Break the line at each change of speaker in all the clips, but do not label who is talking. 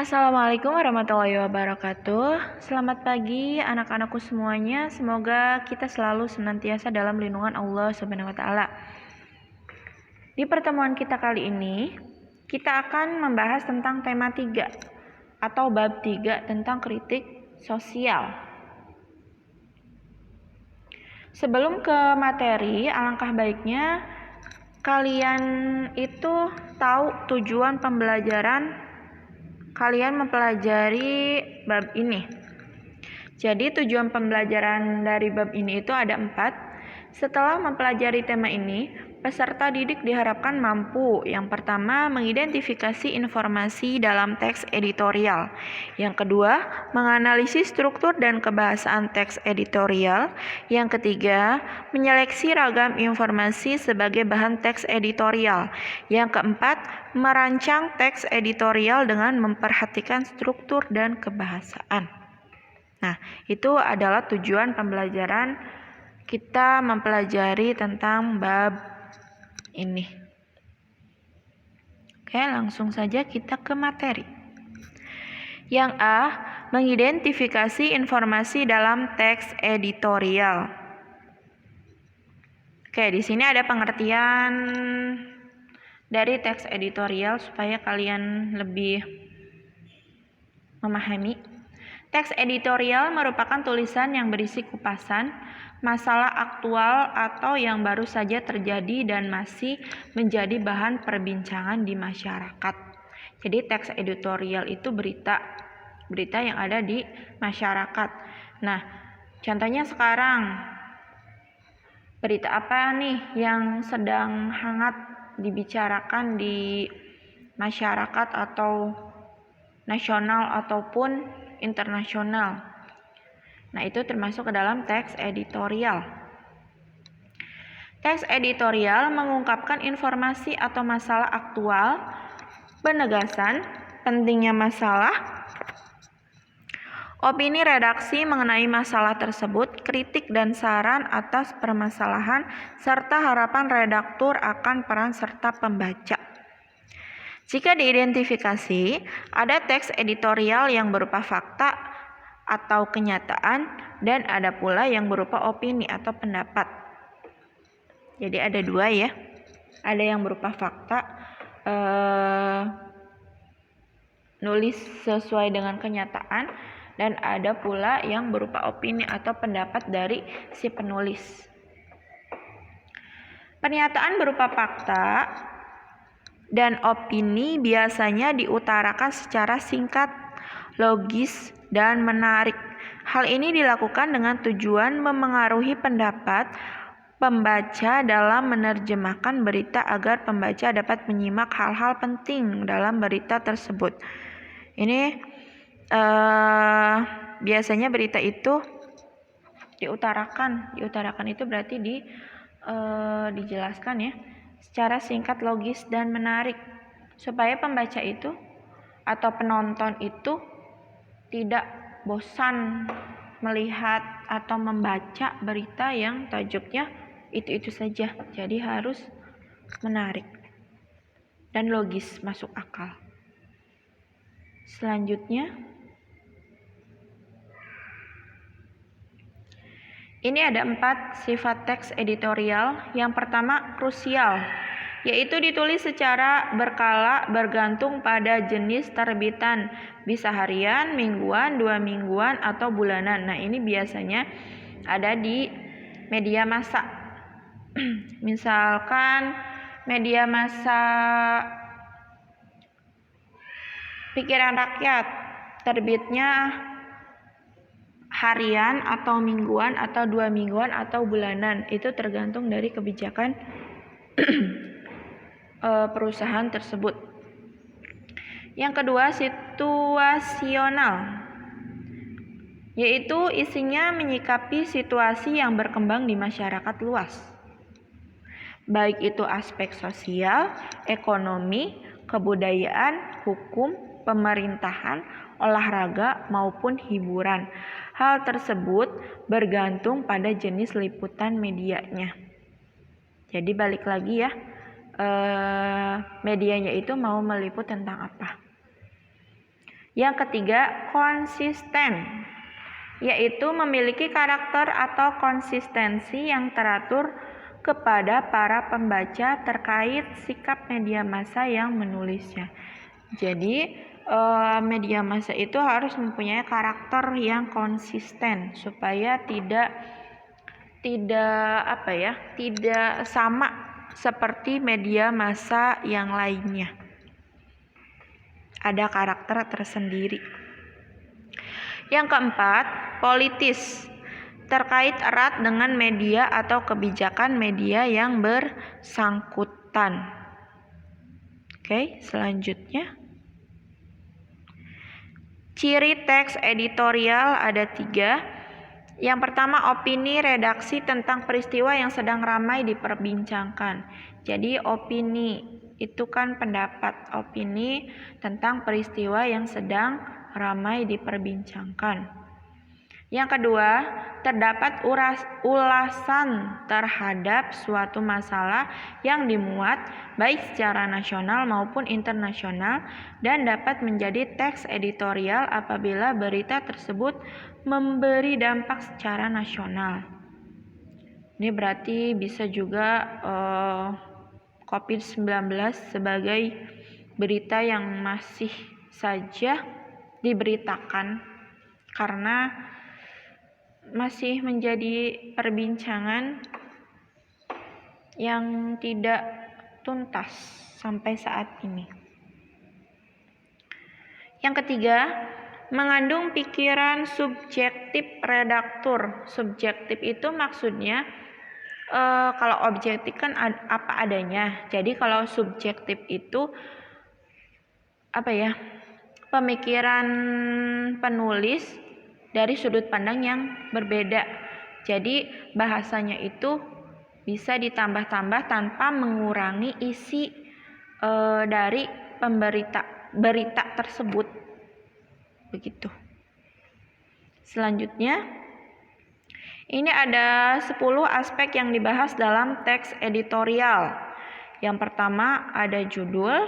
Assalamualaikum warahmatullahi wabarakatuh. Selamat pagi anak-anakku semuanya. Semoga kita selalu senantiasa dalam lindungan Allah Subhanahu wa taala. Di pertemuan kita kali ini, kita akan membahas tentang tema 3 atau bab 3 tentang kritik sosial. Sebelum ke materi, alangkah baiknya kalian itu tahu tujuan pembelajaran kalian mempelajari bab ini. Jadi tujuan pembelajaran dari bab ini itu ada 4. Setelah mempelajari tema ini, peserta didik diharapkan mampu yang pertama mengidentifikasi informasi dalam teks editorial. Yang kedua, menganalisis struktur dan kebahasaan teks editorial. Yang ketiga, menyeleksi ragam informasi sebagai bahan teks editorial. Yang keempat, merancang teks editorial dengan memperhatikan struktur dan kebahasaan. Nah, itu adalah tujuan pembelajaran kita mempelajari tentang bab ini. Oke, langsung saja kita ke materi. Yang A, mengidentifikasi informasi dalam teks editorial. Oke, di sini ada pengertian dari teks editorial supaya kalian lebih memahami. Teks editorial merupakan tulisan yang berisi kupasan masalah aktual atau yang baru saja terjadi dan masih menjadi bahan perbincangan di masyarakat. Jadi teks editorial itu berita yang ada di masyarakat. Nah, contohnya sekarang berita apa nih yang sedang hangat dibicarakan di masyarakat atau nasional ataupun internasional. Nah, itu termasuk ke dalam teks editorial. Teks editorial mengungkapkan informasi atau masalah aktual, penegasan pentingnya masalah, opini redaksi mengenai masalah tersebut, kritik dan saran atas permasalahan, serta harapan redaktur akan peran serta pembaca. Jika diidentifikasi, ada teks editorial yang berupa fakta atau kenyataan dan ada pula yang berupa opini atau pendapat. Jadi ada 2 ya. Ada yang berupa fakta, nulis sesuai dengan kenyataan, dan ada pula yang berupa opini atau pendapat dari si penulis. Pernyataan berupa fakta dan opini biasanya diutarakan secara singkat, logis, dan menarik. Hal ini dilakukan dengan tujuan memengaruhi pendapat pembaca dalam menerjemahkan berita agar pembaca dapat menyimak hal-hal penting dalam berita tersebut. Ini biasanya berita itu diutarakan itu berarti dijelaskan ya secara singkat, logis, dan menarik supaya pembaca itu atau penonton itu tidak bosan melihat atau membaca berita yang tajuknya itu saja. Jadi harus menarik dan logis, masuk akal. Selanjutnya, ini ada 4 sifat teks editorial. Yang pertama, krusial, yaitu ditulis secara berkala bergantung pada jenis terbitan, bisa harian, mingguan, 2 mingguan, atau bulanan. Nah, ini biasanya ada di media massa. Misalkan media massa Pikiran Rakyat, terbitnya harian atau mingguan atau 2 mingguan atau bulanan. Itu tergantung dari kebijakan perusahaan tersebut. Yang kedua, situasional, yaitu isinya menyikapi situasi yang berkembang di masyarakat luas, baik itu aspek sosial, ekonomi, kebudayaan, hukum, pemerintahan, olahraga, maupun hiburan. Hal tersebut bergantung pada jenis liputan medianya. Jadi balik lagi ya, medianya itu mau meliput tentang apa. Yang ketiga, konsisten, yaitu memiliki karakter atau konsistensi yang teratur kepada para pembaca terkait sikap media massa yang menulisnya. Jadi media massa itu harus mempunyai karakter yang konsisten supaya tidak sama seperti media massa yang lainnya. Ada karakter tersendiri. Yang keempat, politis, terkait erat dengan media atau kebijakan media yang bersangkutan. Oke, selanjutnya. Ciri teks editorial ada 3. Yang pertama, opini redaksi tentang peristiwa yang sedang ramai diperbincangkan. Jadi opini itu kan pendapat, opini tentang peristiwa yang sedang ramai diperbincangkan. Yang kedua, terdapat ulasan terhadap suatu masalah yang dimuat baik secara nasional maupun internasional dan dapat menjadi teks editorial apabila berita tersebut memberi dampak secara nasional. Ini berarti bisa juga COVID-19 sebagai berita yang masih saja diberitakan karena masih menjadi perbincangan yang tidak tuntas sampai saat ini. Yang ketiga, mengandung pikiran subjektif redaktur. Subjektif itu maksudnya kalau objektif kan apa adanya. Jadi kalau subjektif itu pemikiran penulis dari sudut pandang yang berbeda. Jadi bahasanya itu bisa ditambah-tambah tanpa mengurangi isi dari berita tersebut. Begitu. Selanjutnya, ini ada 10 aspek yang dibahas dalam teks editorial. Yang pertama ada judul,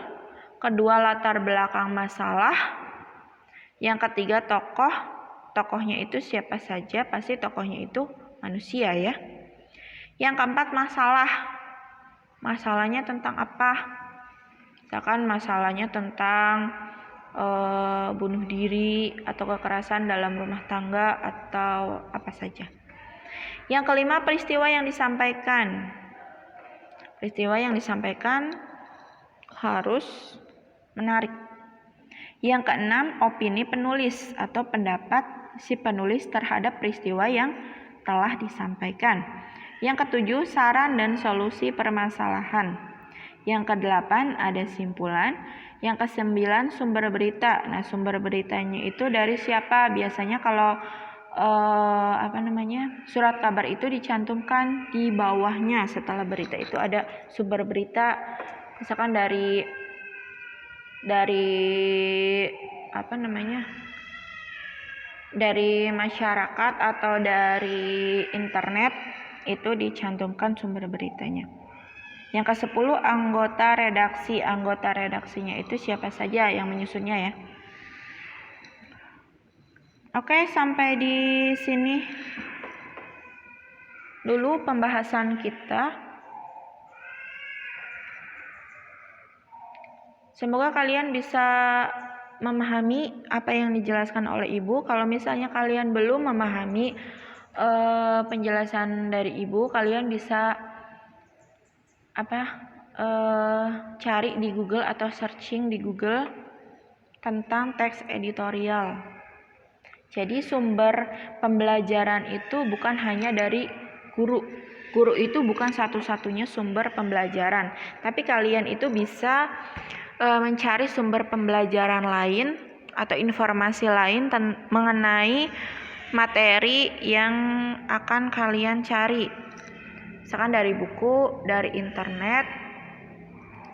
kedua latar belakang masalah, yang ketiga tokohnya itu siapa saja, pasti tokohnya itu manusia ya. Yang keempat masalahnya tentang apa? Misalkan masalahnya tentang bunuh diri atau kekerasan dalam rumah tangga atau apa saja. Yang kelima, peristiwa yang disampaikan. Peristiwa yang disampaikan harus menarik. Yang keenam, opini penulis atau pendapat si penulis terhadap peristiwa yang telah disampaikan. Yang ketujuh, saran dan solusi permasalahan. Yang kedelapan, ada simpulan. Yang kesembilan, sumber berita. Nah, sumber beritanya itu dari siapa? Biasanya kalau surat kabar itu dicantumkan di bawahnya. Setelah berita itu ada sumber berita, misalkan dari masyarakat atau dari internet, itu dicantumkan sumber beritanya. Yang ke-10, anggota redaksi. Anggota redaksinya itu siapa saja yang menyusunnya ya. Oke, sampai di sini dulu pembahasan kita. Semoga kalian bisa memahami apa yang dijelaskan oleh Ibu. Kalau misalnya kalian belum memahami penjelasan dari Ibu, kalian bisa cari di Google atau searching di Google tentang teks editorial. Jadi sumber pembelajaran itu bukan hanya dari guru. Guru itu bukan satu-satunya sumber pembelajaran, tapi kalian itu bisa mencari sumber pembelajaran lain atau informasi lain mengenai materi yang akan kalian cari. Misalkan dari buku, dari internet,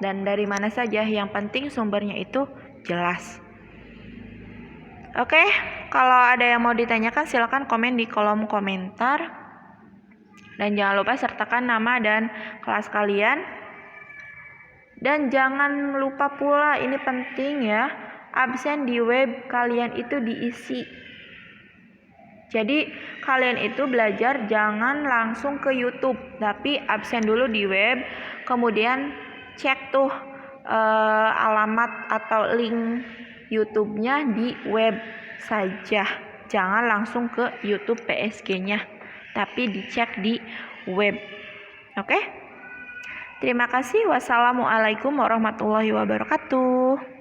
dan dari mana saja. Yang penting sumbernya itu jelas. Oke, kalau ada yang mau ditanyakan silakan komen di kolom komentar. Dan jangan lupa sertakan nama dan kelas kalian. Dan jangan lupa pula, ini penting ya, absen di web kalian itu diisi. Jadi kalian itu belajar jangan langsung ke YouTube, tapi absen dulu di web, kemudian cek tuh alamat atau link YouTube-nya di web saja. Jangan langsung ke YouTube PSG-nya, tapi dicek di web. Oke? Terima kasih. Wassalamualaikum warahmatullahi wabarakatuh.